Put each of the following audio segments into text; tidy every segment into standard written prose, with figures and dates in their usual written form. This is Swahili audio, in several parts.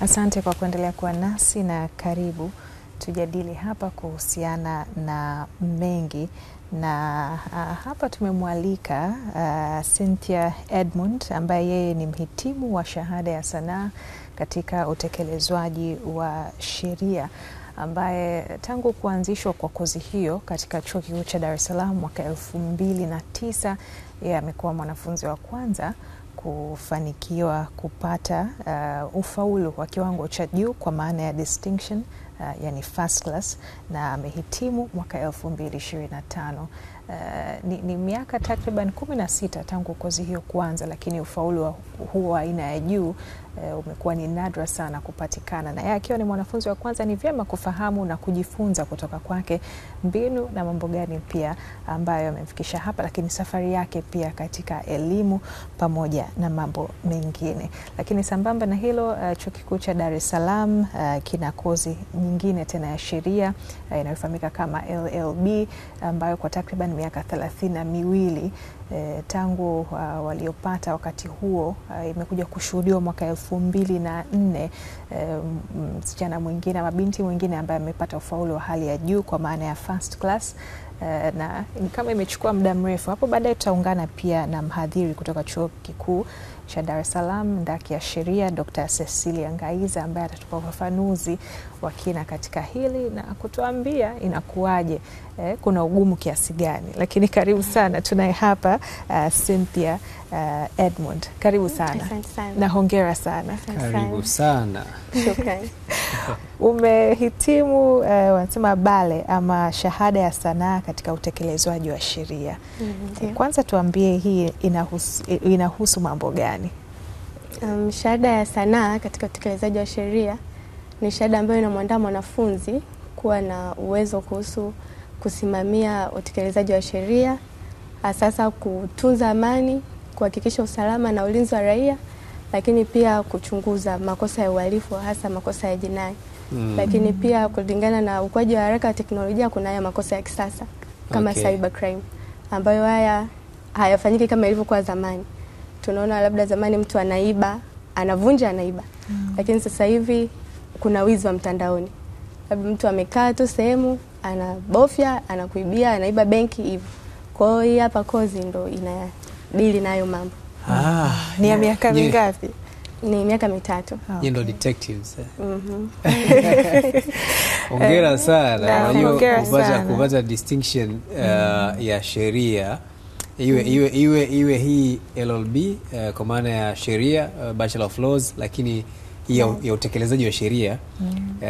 Asante kwa kuendelea kuwa nasi na karibu tujadili hapa kuhusiana na mengi na hapa tumemwalika Cynthia Edmund ambaye yeye ni mhitimu wa shahada ya sanaa katika utekelezwaji wa sheria, ambaye tangu kuanzishwa kwa kozi hiyo katika Chuo Kikuu cha Dar es Salaam mwaka 2009 yeye amekuwa mwanafunzi wa kwanza kufanikiwa kupata ufaulu wa kiwango cha juu kwa maana ya distinction, yani first class, na amehitimu mwaka 2025. Ni miaka takriban 16 tangu kozi hiyo kuanza, lakini ufaulu huo aina ya juu umekuwa ni nadra sana kupatikana, na yeye akiwa ni mwanafunzi wa kwanza ni vyema kufahamu na kujifunza kutoka kwake mbinu na mambo gani pia ambayo yamemfikisha hapa, lakini safari yake pia katika elimu pamoja na mambo mengine. Lakini sambamba na hilo, Chuo Kikuu cha Dar es Salaam kina kozi nyingine tena ya sheria inayofahamika kama LLB, ambayo kwa takriban miaka 32 tangu waliopata wakati huo imekuja kushuhudiwa mwaka 2004 msichana mwingine ama binti mwingine ambaye amepata ufaulu wa hali ya juu kwa maana ya first class, na kama imechukua muda mrefu. Hapo baadaye tutaungana pia na mhadhiri kutoka Chuo Kikuu cha Dar es Salaam ndaki ya sheria, Dr. Cecilia Ngaiza, ambaye atatupa ufafanuzi wa kina katika hili na kutuambia inakuwaje, kuna ugumu kiasi gani. Lakini karibu sana, tunaye hapa Cynthia Edmund. Karibu sana. Na hongera sana. Karibu sana. Shukrani. Umehitimu wanasema bale ama shahada ya sanaa katika utekelezwaji wa sheria. Kwanza tuambie hii inahusu mambo gani? Shahada ya sanaa katika utekelezaji wa sheria ni shahada ambayo inamwandaa mwanafunzi kuwa na uwezo kuhusu kusimamia utekelezaji wa sheria, hasa kutunza amani, kuhakikisha usalama na ulinzi wa raia, lakini pia kuchunguza makosa ya uhalifu, hasa makosa ya jinai. Lakini pia kulingana na ukuaji wa haraka wa teknolojia kuna haya makosa ya kisasa kama cyber crime, ambayo haya hayafanyiki kama ilivyokuwa zamani. Tunaona labda zamani mtu anaiba, anavunja, anaiba. Lakini sasa hivi kuna wizi wa mtandaoni. Labda mtu amekaa tu sehemu, anabofya, anakuibia, anaiba benki hivyo. Kwa hiyo hii hapa kozi ndo inadili nayo mambo. Ni ya miaka mingapi? Ni miaka 3. Yeye ndo detectives. Hongera sana. Unajua kupata distinction ya sheria iwe hii LLB kwa maana ya sheria, Bachelor of Laws, lakini ya utekelezaji wa sheria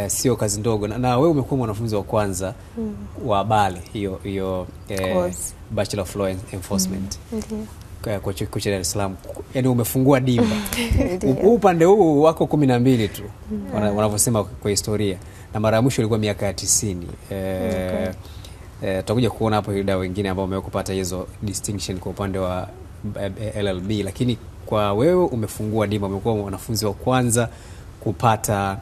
sio kazi ndogo. Na wewe umekuwa mwanafunzi wa kwanza wa bale hiyo Bachelor of Law Enforcement kwa Chuo Kikuu cha Dar es Salaam. Yaani umefungua dimba. Upande huu wako 12 tu wanavyosema kwa historia, na mara ya mwisho ilikuwa miaka ya 90. Tutakuja kuona hapo dada wengine ambao wamekupata hizo distinction kwa upande wa LLB, lakini kwa wewe umefungua dimba, umekuwa mwanafunzi wa kwanza kupata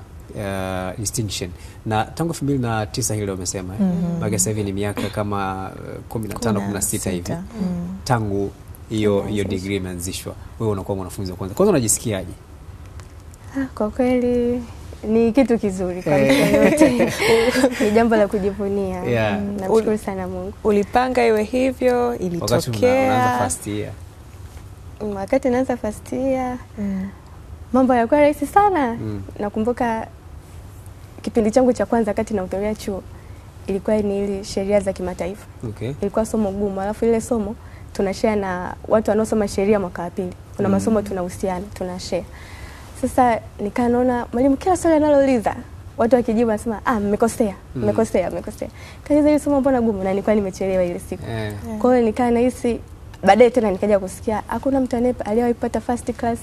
distinction. Na tangu 2009 hilo umesema, mpaka sasa hivi ni miaka kama 15-16 hivi tangu hiyo degree imeanzishwa. Wewe unakuwa mwanafunzi wa kwanza. Kwanza unajisikiaje? Kwa kweli ni kitu kizuri kwa mtu yote. Ni jambo la kujivunia. Namshukuru sana Mungu. Ulipanga iwe hivyo? Ilitokea wakati unaanza first year? Wakati naanza first year mambo yalikuwa rahisi sana. Nakumbuka kipindi changu cha kwanza wakati nahudhuria chuo ilikuwa ni ile sheria za kimataifa. Ilikuwa somo gumu, alafu ile somo tunashare na watu wanaosoma sheria mwaka wa pili. Kuna masomo tunahusiana, tunashare. Sasa nikaona mwalimu kila swali analouliza watu wakijibu anasema mmekosea. Kajiza ile somo mbona gumu, na nilikuwa nimechelewa ile siku. Kwa hiyo nikaa nahisi, baadaye tena nikaja kusikia hakuna mtu aliyewahi kupata first class.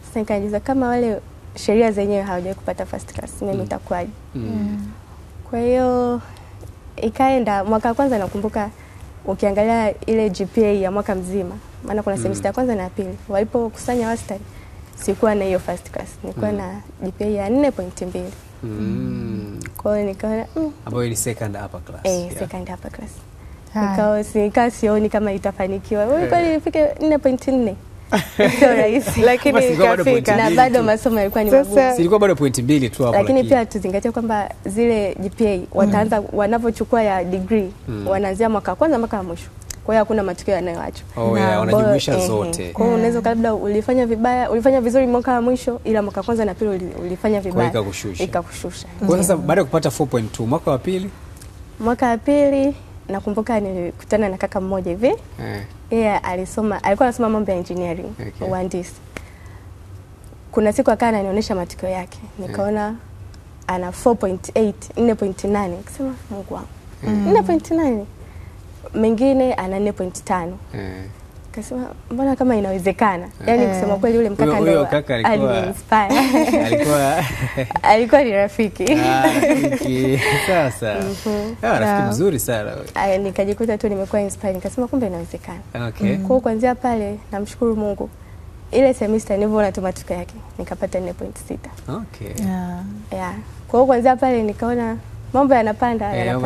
Sasa nikajiza kama wale sheria zenyewe hawajawahi kupata first class, mimi nitakuwaje? Kwa hiyo ikaenda mwaka wa kwanza. Nakumbuka ukiangalia ile GPA ya mwaka mzima, maana kuna semester ya kwanza na ya pili, walipokusanya wastani sikuwa na hiyo first class, nilikuwa na GPA ya 4.2. Kwa hiyo nikaona ambayo ni second upper class. Second upper class. Nikawa sioni kama itafanikiwa. Wewe kwani nifike 4.4? sio rahisi, lakini ikafika na bado masomo yalikuwa ni magumu. Silikuwa bado pointi 2 tu hapo, lakini pia tuzingatie kwamba zile GPA wataanza wanapochukua ya degree wanaanzia mwaka wa kwanza mpaka mwisho. Kwa hiyo hakuna matokeo yanayoachwa. Wanajumuisha zote. Kwa hiyo unaweza labda ulifanya vizuri mwaka wa mwisho, ila mwaka wa kwanza na pili ulifanya vibaya, ikakushusha. Kwa sasa baada ya kupata 4.2 mwaka wa pili? Mwaka wa pili nakumbuka nilikutana na kaka mmoja hivi. Yeye alikuwa anasoma mambo ya engineering, uhandisi. Kuna siku akawa ananionyesha matokeo yake. Nikaona ana 4.8, 4.8. Nikasema Mungu wangu. 4.8. Mengine ana 4.5. Kasema mbona kama inawezekana. Yaani kusema kweli yule mkaka ndio alikuwa ni rafiki. Sasa. Rafiki mzuri sana wewe. Nikajikuta tu nimekuwa inspired, nikasema kumbe inawezekana. Kwa kuanzia pale namshukuru Mungu. Ile semester nilivyoona tu matokeo yake nikapata 4.6. Kwa hiyo kuanzia pale nikaona mambo yanapanda.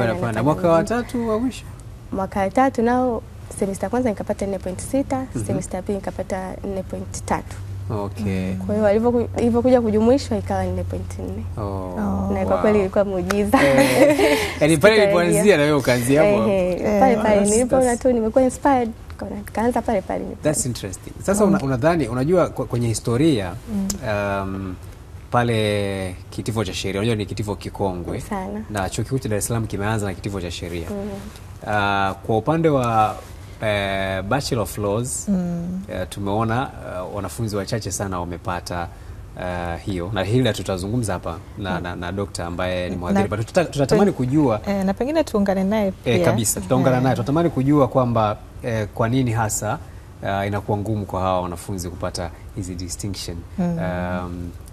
Mwaka wa 3 wa mwisho? Mwaka wa 3 nao semester kwanza nikapata 4.6, semester ya pili nikapata 4.3. Kwa hiyo ilivyokuja kujumuishwa ikawa 4.4. Na kwa kweli ilikuwa muujiza. Yaani pale ilipoanzia na wewe ukaanzia hapo. Pale nilipoona tu nimekuwa inspired, kaanza pale. That's interesting. Sasa unadhani, unajua kwenye historia pale kitivo cha sheria, unajua ni kitivo kikongwe sana. Na Chuo Kikuu cha Dar es Salaam kimeanza na kitivo cha sheria. Kwa upande wa Bachelor of Laws tumeona wanafunzi wachache sana wamepata hiyo, na hili tutazungumza hapa na dokta ambaye ni mhadhiri. Tutatamani kujua na pengine tuungane naye pia. Kabisa, tutaungana naye. Tutatamani kujua kwamba kwa nini hasa inakuwa ngumu kwa hawa wanafunzi kupata hizi distinction.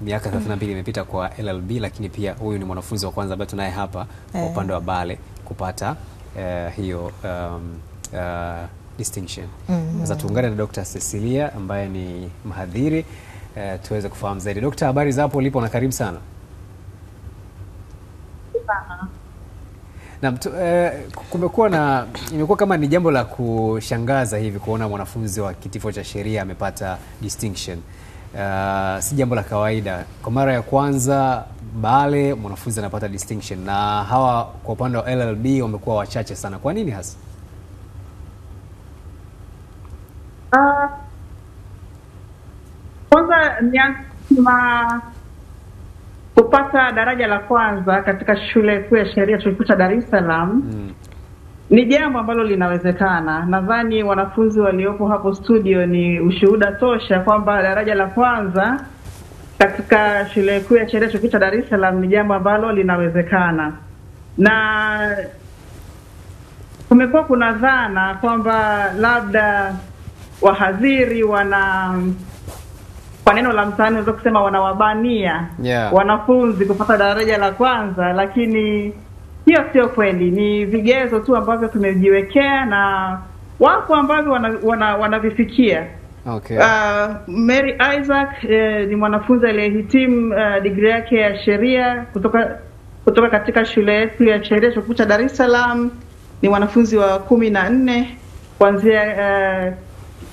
Miaka 32 imepita kwa LLB, lakini pia huyu ni mwanafunzi wa kwanza ambaye tunaye hapa kwa upande wa Bale kupata hiyo distinction. Sasa tuungane na Dr. Cecilia ambaye ni mhadhiri tuweze kufahamu zaidi. Dr., habari za hapo ulipo na karibu sana. Na imekuwa kama ni jambo la kushangaza hivi kuona mwanafunzi wa kitivo cha sheria amepata distinction. Si jambo la kawaida. Kwa mara ya kwanza Bale mwanafunzi anapata distinction, na hawa kwa upande wa LLB wamekuwa wachache sana. Kwa nini hasa? Kwanza nianza kupata daraja la kwanza katika shule kuu ya sheria Chuo Kikuu cha Dar es Salaam. Ni jambo ambalo linawezekana. Nadhani wanafunzi waliopo hapo studio ni ushuhuda tosha kwamba daraja la kwanza katika shule kuu ya sheria Chuo Kikuu cha Dar es Salaam ni jambo ambalo linawezekana. Na kumekuwa kuna dhana kwamba labda wahadhiri kwa neno la mtaani unaweza kusema wanawabania wanafunzi kupata daraja la kwanza, lakini hiyo sio kweli. Ni vigezo tu ambavyo tumejiwekea na wapo ambavyo wanavifikia. Mary Isaac ni mwanafunzi aliyehitimu degree yake ya sheria kutoka katika shule yetu ya sheria Chuo Kikuu cha Dar es Salaam. Ni mwanafunzi wa 14 kuanzia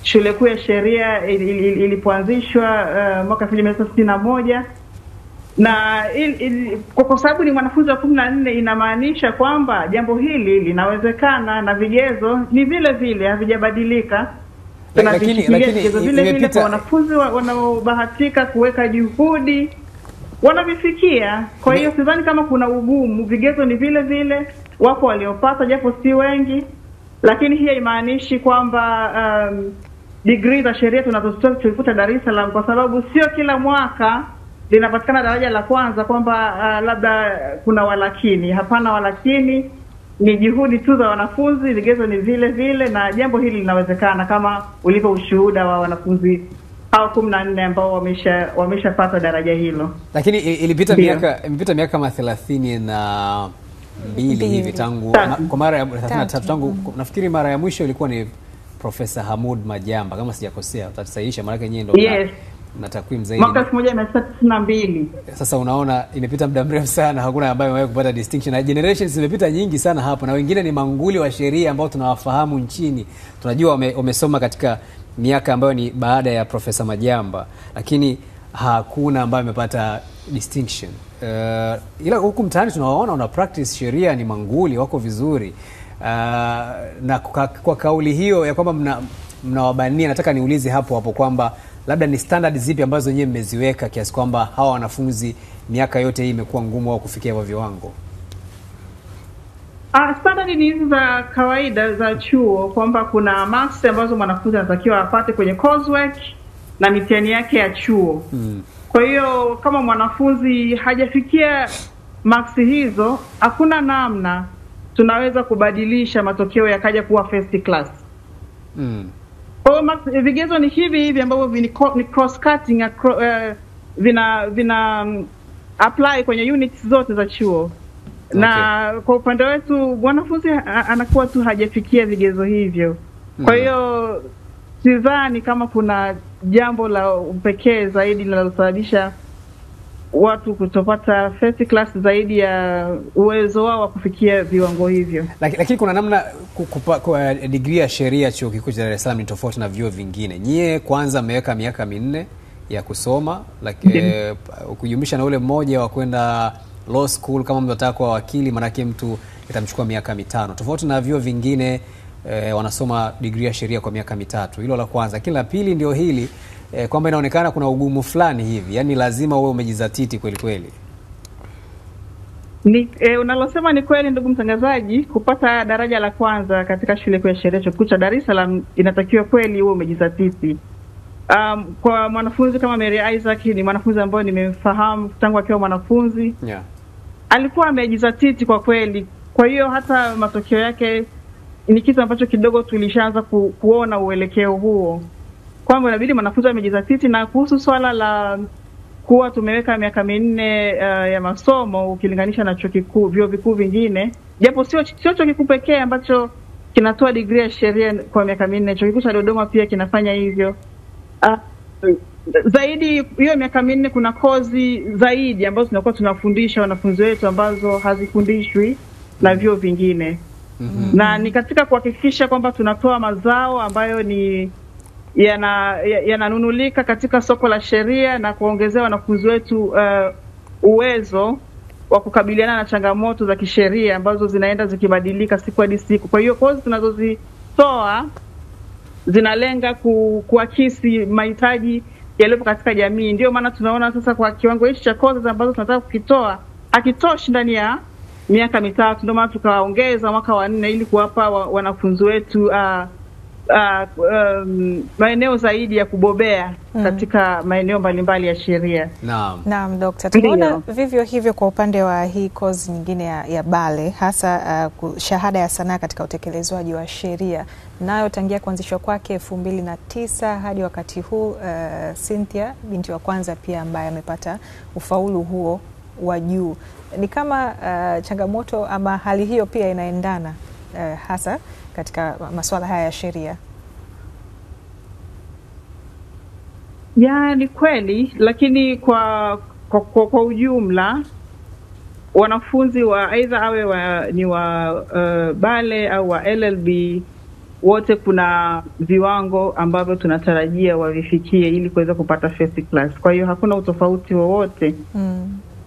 shule kuu ya sheria ilipoanzishwa mwaka 1961, na kwa sababu ni mwanafunzi wa 14 inamaanisha kwamba jambo hili linawezekana na vigezo ni vile vile havijabadilika. Lakini vigezo vile vile kwa wanafunzi wanaobahatika kuweka juhudi wanavifikia. Kwa hiyo sidhani kama kuna ugumu, vigezo ni vile vile, wapo waliopata japo si wengi, lakini hiyo imaanishi kwamba degree za sheria tunazozitoa Chuo Kikuu cha Dar es Salaam, kwa sababu sio kila mwaka linapatikana daraja la kwanza kwamba labda kuna walakini. Hapana walakini, ni juhudi tu za wanafunzi, vigezo ni vile vile, na jambo hili linawezekana kama ulivyo ushuhuda wa wanafunzi hao 14 ambao wameshapata daraja hilo. Lakini imepita miaka kama 32 hivi tangu kwa mara ya 33 tangu, nafikiri mara ya mwisho ilikuwa ni Profesa Hamoud Majamba kama sijakosea, utasahihisha maana yake nyenye ndio na takwimu zaidi. Mwaka 1992. Sasa unaona imepita muda mrefu sana, hakuna ambaye amewahi kupata distinction. Na generations zimepita nyingi sana hapo, na wengine ni manguli wa sheria ambao tunawafahamu nchini. Tunajua wamesoma katika miaka ambayo ni baada ya Profesa Majamba, lakini hakuna ambaye amepata distinction. Ila huku mtaani tunawaona una practice sheria, ni manguli wako vizuri. Na kwa kauli hiyo ya kwamba mnawabania, nataka niulize hapo kwamba labda ni standard zipi ambazo nyewe mmeziweka kiasi kwamba hawa wanafunzi miaka yote hii imekuwa ngumu wao kufikia hivyo viwango? Standard ni hizi za kawaida za chuo, kwamba kuna marks ambazo mwanafunzi anatakiwa apate kwenye coursework na mitihani yake ya chuo. Kwa hiyo kama mwanafunzi hajafikia marks hizo, hakuna namna tunaweza kubadilisha matokeo yakaja kuwa first class. Kwa vigezo ni hivi ambavyo ni cross cutting, vina apply kwenye units zote za chuo. Okay. Na kwa upande wetu mwanafunzi anakuwa tu hajafikia vigezo hivyo. Kwa hiyo sidhani kama kuna jambo la pekee zaidi linalosababisha watu kutopata first class zaidi ya uwezo wao wa kufikia viwango hivyo. Lakini kuna namna kwa degree ya sheria chuo kikuu cha Dar es Salaam ni tofauti na vyuo vingine. Nyie kwanza mmeweka miaka 4 ya kusoma, ukijumlisha na ule mmoja wa kwenda law school kama mnataka kuwa wakili, manake mtu itamchukua miaka 5. Tofauti na vyuo vingine wanasoma degree ya sheria kwa miaka 3. Hilo la kwanza. Kila la pili ndio hili kwamba inaonekana kuna ugumu fulani hivi, yani lazima uwe umejizatiti kweli kweli. Unalosema ni kweli ndugu mtangazaji. Kupata daraja la kwanza katika shule kuu ya sheria chuo kikuu cha Dar es Salaam inatakiwa kweli uwe umejizatiti. Kwa mwanafunzi kama Mary Isaac, ni mwanafunzi ambaye nimemfahamu tangu akiwa mwanafunzi. Alikuwa amejizatiti kwa kweli. Kwa hiyo hata matokeo yake ni kitu ambacho kidogo tulishaanza kuona uelekeo huo, kwamba inabidi mwanafunzi amejizatiti. Na kuhusu swala la kuwa tumeweka miaka 4 ya masomo ukilinganisha na chuo kikuu, vyuo vikuu vingine, japo sio chuo kikuu pekee ambacho kinatoa degree ya sheria kwa miaka 4, chuo kikuu cha Dodoma pia kinafanya hivyo. Zaidi hiyo miaka 4 kuna kozi zaidi ambazo tunakuwa tunafundisha wanafunzi wetu ambazo hazifundishwi na vyuo vingine. Na ni katika kuhakikisha kwamba tunatoa mazao ambayo ni yananunulika katika soko la sheria na kuongezea wanafunzi wetu uwezo wa kukabiliana na changamoto za kisheria ambazo zinaenda zikibadilika siku hadi siku. Kwa hiyo kozi tunazozitoa zinalenga kuakisi mahitaji yaliyopo katika jamii. Ndio maana tunaona sasa kwa kiwango hichi cha kozi ambazo tunataka kukitoa hakitoshi ndani ya miaka 3, ndio maana tukaongeza mwaka wa 4 ili kuwapa wanafunzi wetu maeneo zaidi ya kubobea katika maeneo mbalimbali ya sheria. Naam, Dr. Tunaona vivyo hivyo kwa upande wa hii kozi nyingine ya Bale, hasa shahada ya sanaa katika utekelezwaji wa sheria, nayo tangia kuanzishwa kwake 2009 hadi wakati huu, Cynthia binti wa kwanza pia ambaye amepata ufaulu huo wa juu. Ni kama changamoto ama hali hiyo pia inaendana hasa katika masuala haya ya sheria? Ni kweli, lakini kwa ujumla wanafunzi wa aidha awe ni wa Bale au wa LLB, wote kuna viwango ambavyo tunatarajia wavifikie ili kuweza kupata first class. Kwa hiyo hakuna utofauti wowote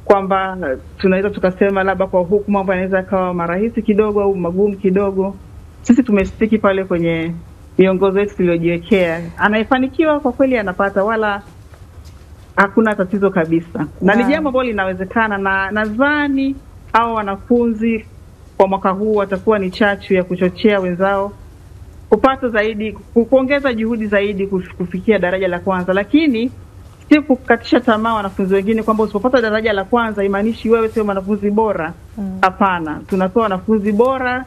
kwamba tunaweza tukasema labda kwa huku mambo yanaweza kawa marahisi kidogo au magumu kidogo. Sisi tumestiki pale kwenye miongozo yetu tuliyojiwekea. Anayefanikiwa kwa kweli anapata, wala hakuna tatizo kabisa. Na ni jambo ambalo linawezekana, na nadhani hao wanafunzi kwa mwaka huu watakuwa ni chachu ya kuchochea wenzao kupata zaidi, kuongeza juhudi zaidi kufikia daraja la kwanza. Lakini si kukatisha tamaa wanafunzi wengine kwamba usipopata daraja la kwanza imaanishi wewe sio mwanafunzi bora. Hapana, tunatoa wanafunzi bora.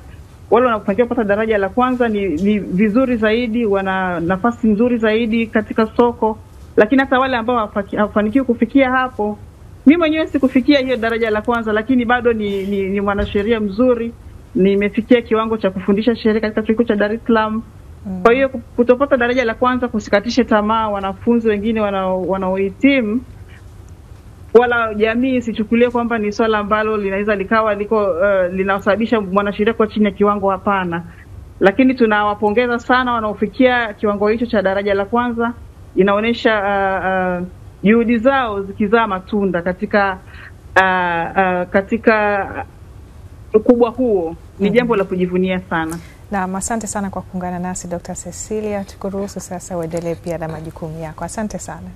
Wale wanafanikiwa kupata daraja la kwanza ni vizuri zaidi, wana nafasi nzuri zaidi katika soko. Lakini hata wale ambao hawafanikiwi kufikia hapo, mimi mwenyewe sikufikia hiyo daraja la kwanza, lakini bado ni mwanasheria mzuri. Nimefikia kiwango cha kufundisha sheria katika chuo kikuu cha Dar es Salaam. Kwa hiyo kutopata daraja la kwanza kusikatishe tamaa wanafunzi wengine wanaohitimu, wala jamii isichukulie kwamba ni swala ambalo linaweza likawa linasababisha mwanasheria kwa chini ya kiwango. Hapana, lakini tunawapongeza sana wanaofikia kiwango hicho cha daraja la kwanza. Inaonyesha juhudi zao zikizaa matunda katika ukubwa huo. Ni jambo la kujivunia sana. Na asante sana kwa kuungana nasi Dr. Cecilia. Tukuruhusu sasa uendelee pia na majukumu yako. Asante sana.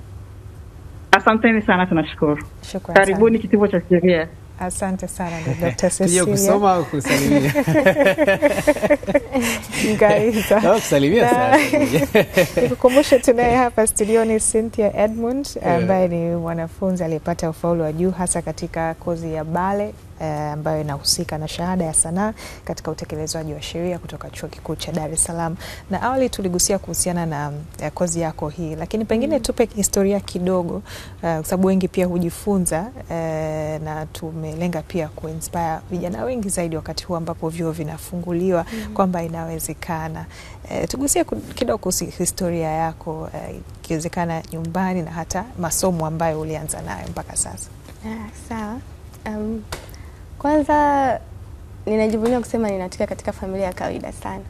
Asanteni sana, tunashukuru. Shukrani. Karibuni kitivo cha sheria. Asante sana Dr. Cecilia. Kusoma au kusalimia? Ngaiza. Kusalimia sana. Nikukumbushe tunaye hapa studioni Cynthia Edmund ambaye ni mwanafunzi aliyepata ufaulu wa juu hasa katika kozi ya bale ambayo inahusika na shahada ya sanaa katika utekelezaji wa sheria kutoka Chuo Kikuu cha Dar es Salaam. Na awali tuligusia kuhusiana na kozi yako hii, lakini pengine tupe historia kidogo kwa sababu wengi pia hujifunza na tumelenga pia kuinspire vijana wengi zaidi wakati huu ambapo vyuo vinafunguliwa kwamba inawezekana. Tugusie kidogo kuhusu historia yako, ikiwezekana nyumbani na hata masomo ambayo ulianza nayo mpaka sasa. Sawa. Kwanza ninajivunia kusema ninatoka katika familia ya kawaida sana.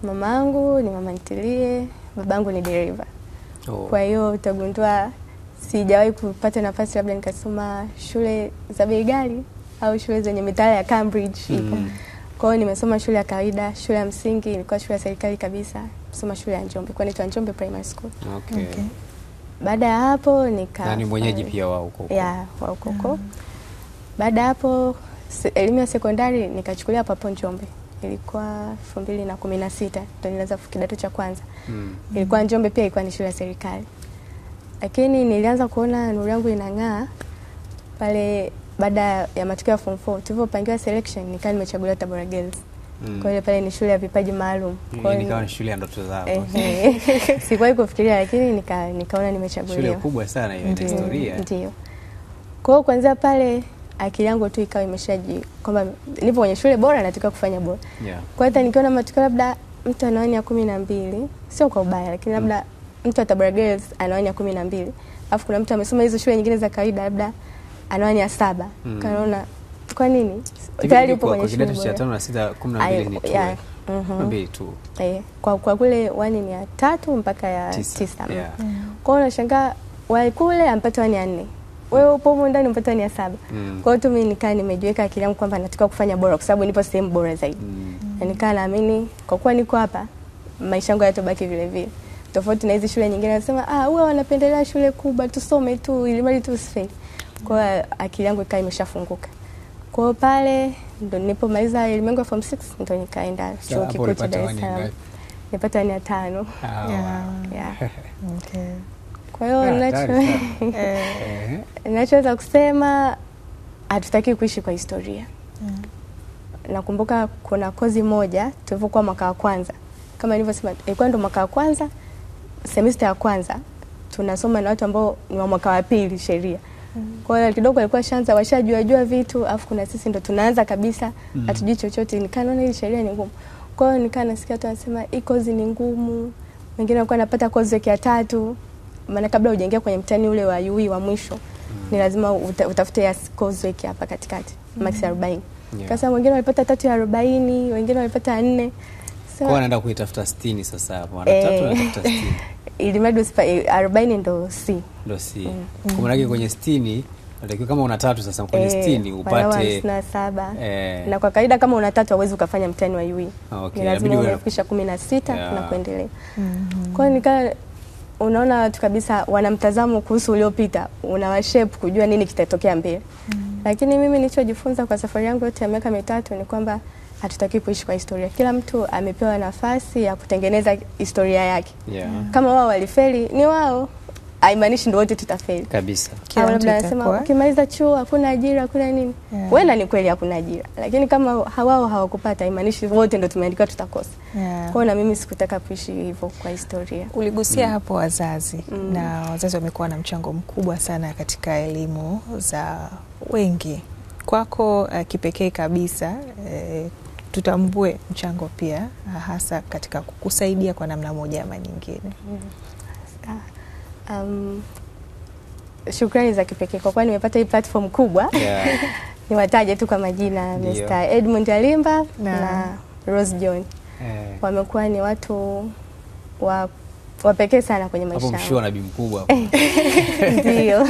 Mamangu ni mama ntilie, babangu ni dereva. Kwa hiyo utagundua sijawahi kupata nafasi labda nikasoma shule za bei ghali au shule zenye mitaala ya Cambridge ipo. Kwa hiyo nimesoma shule ya kawaida, shule ya msingi ilikuwa shule ya serikali kabisa. Nimesoma shule ya Njombe, kwa inaitwa Njombe Primary School. Okay. Baada ya hapo Nani mwenyeji pia wa huko? Wa huko. Baada hapo elimu ya sekondari nikachukulia hapo Njombe. Ilikuwa 2016 ndio nilianza kidato cha kwanza. Ilikuwa Njombe pia ilikuwa ni shule ya serikali. Lakini nilianza kuona nuru yangu inang'aa pale baada ya matokeo ya form 4. Tulipopangiwa selection nikaa nimechaguliwa Tabora Girls. Kwa hiyo pale ni shule ya vipaji maalum. Kwa hiyo nikawa ni shule ya ndoto zako. Sikuwahi kufikiria lakini nikaona nimechaguliwa. Shule kubwa sana hiyo, ina historia. Ndio. Kwa hiyo kuanzia pale akili yangu tu ikawa imeshaji kwamba nipo kwenye shule bora nataka kufanya bora. Kwa hiyo hata nikiona matokeo labda mtu anaonya ya 12, sio kwa ubaya lakini labda mtu wa Tabora Girls anaonya 12, alafu kuna mtu amesoma hizo shule nyingine za kawaida labda anaonya 7. Kanaona kwa nini? Tayari upo kwenye shule kidato cha 5 na 6 12 ni tu. 12 tu. Kwa kule wani ni ya 3 mpaka ya 9. Kwa hiyo unashangaa wale kule ampata wani ya 4. Wewe upo huko ndani umpata ni ya 7. Kwa hiyo mimi nikaa nimejiweka akili yangu kwamba nataka kufanya bora kwa sababu nipo sehemu bora zaidi. Na nikaa naamini kwa kuwa niko hapa maisha yangu yatabaki vile vile. Tofauti na hizo shule nyingine wanasema wewe wanapendelea shule kubwa tusome tu ili mali tu usifeli. Kwa hiyo akili yangu ikaa imeshafunguka. Kwa hiyo pale ndo nilipomaliza elimu yangu ya form 6 ndo nikaenda Chuo Kikuu cha Dar es Salaam. Nilipata ni ya 5. Okay. Kwa hiyo ninachoweza kusema hatutaki kuishi kwa historia. Nakumbuka kuna kozi moja tulipokuwa mwaka wa kwanza. Kama nilivyosema ilikuwa ndo mwaka wa kwanza, semester ya kwanza tunasoma na watu ambao ni wa mwaka wa pili sheria. Kwa hiyo kidogo alikuwa shanza washajua vitu, afu kuna sisi ndo tunaanza kabisa hatujui chochote. Nikaona hii sheria ni ngumu. Kwa hiyo nikaa nasikia watu wanasema hii kozi ni ngumu. Wengine walikuwa wanapata kozi ya 3. Maana kabla hujaingia kwenye mtihani ule wa UI wa mwisho ni lazima utafute ya course hapa katikati max 40. Sasa wengine walipata 3 ya 40, wengine walipata 4. Kwa anaenda kuitafuta 60 sasa hapo. Ana 3 anatafuta 60. Ili mradi 40 ndo C. Ndo C. Kwa maana kwenye 60 unatakiwa kama una 3 sasa kwenye 60 upate 57. Na kwa kawaida kama una 3 huwezi ukafanya mtihani wa UI. Ni lazima ufikisha 16 na kuendelea. Kwa hiyo nikaa unaona watu kabisa wana mtazamo kuhusu uliopita, unawashape kujua nini kitatokea mbele. Lakini mimi nilichojifunza kwa safari yangu yote ya miaka 3 ni kwamba hatutaki kuishi kwa historia. Kila mtu amepewa nafasi ya kutengeneza historia yake. Kama wao walifeli ni wao, haimaanishi ndio wote tutafeli kabisa. Au labda nasema ukimaliza chuo hakuna ajira, hakuna nini. Wewe ni kweli hakuna ajira, lakini kama hawao hawakupata haimaanishi wote ndio tumeandika tutakosa. Kwa na mimi sikutaka kuishi hivyo kwa historia. Uligusia hapo wazazi na wazazi wamekuwa na mchango mkubwa sana katika elimu za wengi. Kwako kipekee kabisa tutambue mchango pia hasa katika kukusaidia kwa namna moja ama nyingine. Shukrani za kipekee kwa kuwa nimepata hii platform kubwa. Niwataje tu kwa majina, Mr. Edmund Alimba na Rose John. Wamekuwa ni watu wa pekee sana kwenye maisha. Hapo mshua nabii mkubwa hapo. Ndio.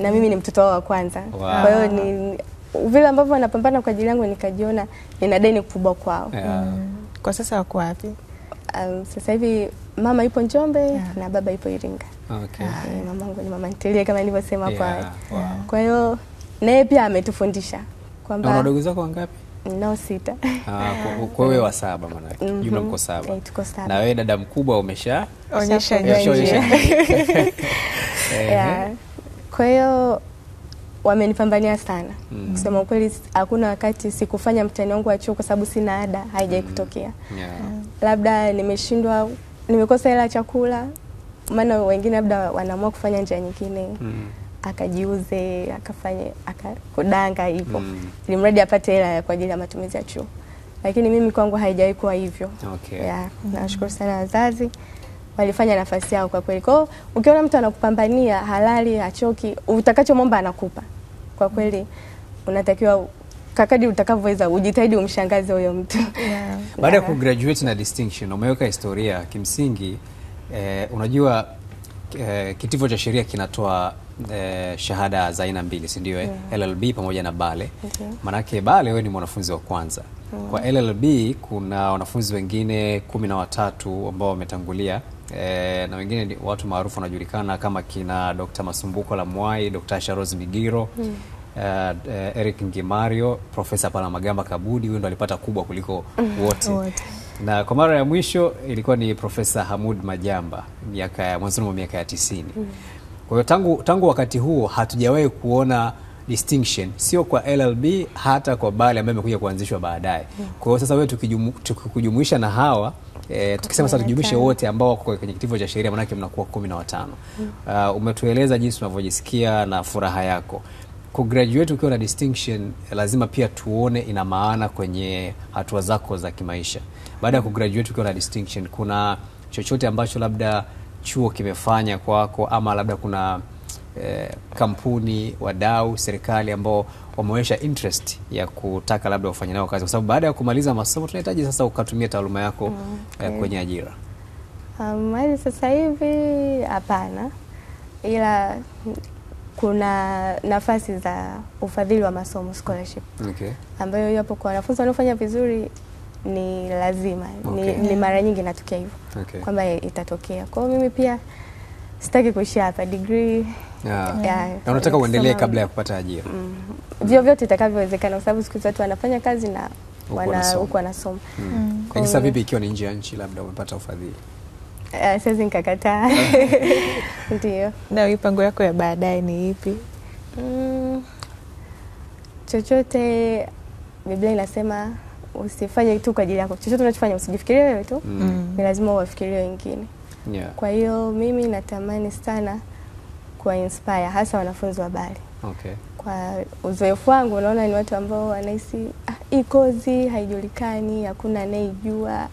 Na mimi ni mtoto wao wa kwanza. Kwa hiyo ni vile ambavyo wanapambana kwa ajili yangu nikajiona nina deni kubwa kwao. Kwa sasa wako wapi? Sasa hivi mama ipo Njombe na baba ipo Iringa. Okay. Mamangu ni mama ntilie kama nilivyosema kwa. Kwa hiyo naye pia ametufundisha kwamba. Na wadogo zako wangapi? Nao 6. Kwa wewe wa 7 maana yake. Jumla mko 7. Tuko 7. Na wewe dada mkubwa onyesha. Kwa hiyo wamenipambania sana. Kusema ukweli hakuna wakati sikufanya mtihani wangu wa chuo kwa sababu sina ada, haijai kutokea. Labda nimeshindwa, nimekosa hela chakula, maana wengine labda wanaamua kufanya njia nyingine. Akajiuze, akafanye, akakudanga hivyo. Ili mradi apate hela kwa ajili ya matumizi ya chuo. Lakini mimi kwangu haijawahi kuwa hivyo. Nashukuru sana wazazi. Walifanya nafasi yao kwa kweli. Kwa hiyo ukiona mtu anakupambania halali, hachoki, utakachomomba anakupa. Kwa kweli unatakiwa kakadi utakavyoweza ujitahidi umshangaze huyo mtu. Baada ya kugraduate na distinction, umeweka historia kimsingi. Unajua kitivo cha sheria kinatoa shahada za aina mbili, si ndio? LLB pamoja na BALE. Manake BALE wewe ni mwanafunzi wa kwanza. Kwa LLB kuna wanafunzi wengine 13 ambao wametangulia, na wengine ni watu maarufu wanajulikana kama kina Dr. Masumbuko Lamwai, Dr. Sharoz Migiro, Eric Ngimario, Profesa Palamagamba Kabudi. Huyo ndo alipata kubwa kuliko wote. Na kwa mara ya mwisho ilikuwa ni Profesa Hamud Majamba mwanzoni mwa miaka ya 90. Kwa hiyo tangu wakati huo hatujawahi kuona distinction, sio kwa LLB hata kwa BALE ambayo imekuja kuanzishwa baadaye. Kwa hiyo sasa wewe tukikujumuisha na hawa tukisema sasa tujumuishe wote ambao wako kwenye kitivo cha sheria, maana yake mnakuwa 15. Umetueleza jinsi unavyojisikia na furaha yako. Kugraduate ukiwa na distinction lazima pia tuone ina maana kwenye hatua zako za kimaisha. Baada ya kugraduate ukiwa na distinction, kuna chochote ambacho labda chuo kimefanya kwako, ama labda kuna kampuni, wadau, serikali ambao wameonyesha interest ya kutaka labda ufanye nao kazi, kwa sababu baada ya kumaliza masomo tunahitaji sasa ukatumia taaluma yako kwenye ajira? Hadi sasa hivi hapana, ila kuna nafasi za ufadhili wa masomo, scholarship, ambayo yapo kwa wanafunzi wanaofanya vizuri. Ni lazima ni mara nyingi natokea hivyo kwamba itatokea. Kwa hiyo mimi pia sitaki kuishia hapa degree. Na unataka uendelee kabla ya kupata ajira? Vyovyote itakavyowezekana, kwa sababu siku zote wanafanya kazi na huko wanasoma. Lakini sasa vipi ikiwa ni nje ya nchi labda umepata ufadhili? Siwezi nikakataa. Ndio. Na mipango yako ya baadaye ni ipi? Chochote, Biblia inasema usifanye tu kwa ajili yako. Chochote unachofanya usijifikirie wewe tu. Ni lazima uwafikirie wengine. Kwa hiyo mimi natamani sana kuwa inspire hasa wanafunzi wa BALE. Kwa uzoefu wangu unaona ni watu ambao wanahisi hii kozi haijulikani, hakuna anayejua,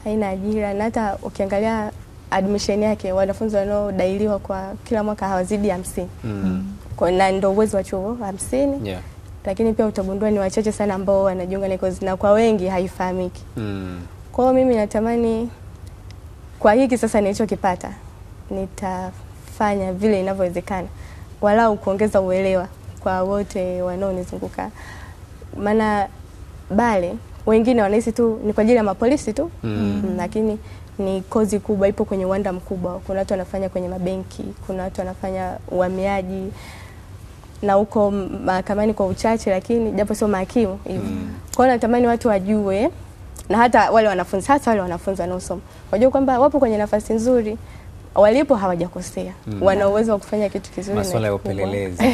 haina ajira, na hata ukiangalia admission yake wanafunzi wanaodailiwa kwa kila mwaka hawazidi 50. Kwa na ndio uwezo wa chuo 50. Lakini pia utagundua ni wachache sana ambao wanajiunga na kozi, na kwa wengi haifahamiki. Kwa hiyo mimi natamani kwa hiki sasa nilichokipata nitafanya vile inavyowezekana, walau kuongeza uelewa kwa wote wanaonizunguka. Maana BALE wengine wanahisi tu ni kwa ajili ya mapolisi tu, lakini ni kozi kubwa, ipo kwenye uwanda mkubwa. Kuna watu wanafanya kwenye mabenki, kuna watu wanafanya uhamiaji, na huko mahakamani kwa uchache, lakini japo sio mahakimu hivi. Kwa hiyo natamani watu wajue, na hata wale wanafunzi wanaosoma wajue kwamba wapo kwenye nafasi nzuri, walipo hawajakosea. Wana uwezo wa kufanya kitu kizuri. Masuala ya upelelezi.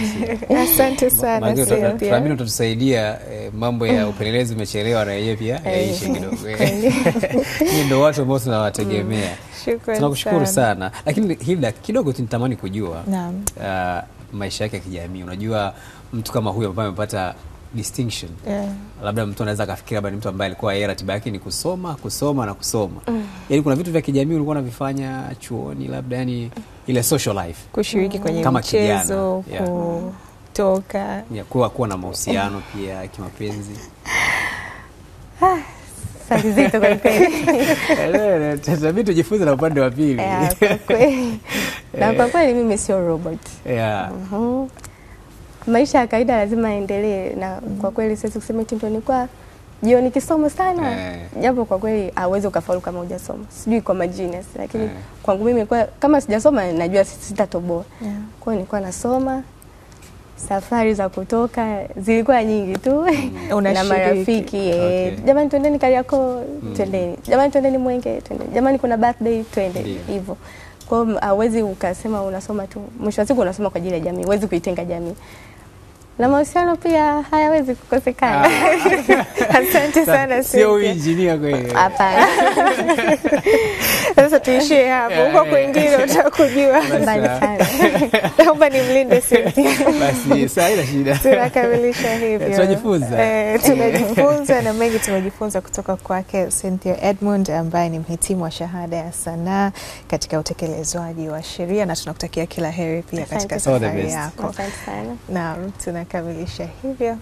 Asante sana. Tunaamini utatusaidia mambo ya upelelezi umechelewa na yeye pia yaishe kidogo. Ni ndio watu ambao tunawategemea. Tunakushukuru sana. Lakini Hilda, kidogo tunatamani kujua maisha yake ya kijamii. Unajua mtu kama huyu ambaye amepata distinction. Labda mtu anaweza kafikiria labda ni mtu ambaye alikuwa yeye ratiba yake ni kusoma na kusoma. Yaani kuna vitu vya kijamii ulikuwa unavifanya chuoni labda, yani ile social life, kushiriki kwenye mchezo, kutoka, kuwa na mahusiano pia kimapenzi. Sasa zito kwa kweli. Tazama tujifunze na upande wa pili. Kwa kweli. Na kwa kweli mimi sio robot. Maisha ya kawaida lazima yaendelee, na kwa kweli sasa kusema eti ni kwa jioni kisomo sana. Japo kwa kweli hauwezi ukafaulu kama hujasoma. Sijui kwa majinius, lakini kwangu mimi kwa kama sijasoma najua sitatoboa. Kwa hiyo nilikuwa nasoma. Safari za kutoka zilikuwa nyingi tu na marafiki. Jamani twendeni Kariakoo, twendeni. Jamani twendeni Mwenge, twendeni. Jamani kuna birthday, twende. Hivyo. Kwa hiyo hauwezi ukasema unasoma tu. Mwisho wa siku unasoma kwa ajili ya jamii, huwezi kuitenga jamii. Na mahusiano pia hayawezi kukosekana. Asante sana. Sio engineer kwa hiyo. Hapana. Sasa tuishie hapo. Huko kwingine utakujua. Mbali sana. Naomba nimlinde Cynthia. Basi sasa ina shida. Tunakamilisha hivyo. Tunajifunza na mengi tumejifunza kutoka kwake Cynthia Edmund ambaye ni mhitimu wa shahada ya sanaa katika utekelezwaji wa sheria, na tunakutakia kila heri pia katika safari yako. Asante sana. Naam, tunakamilisha hivyo.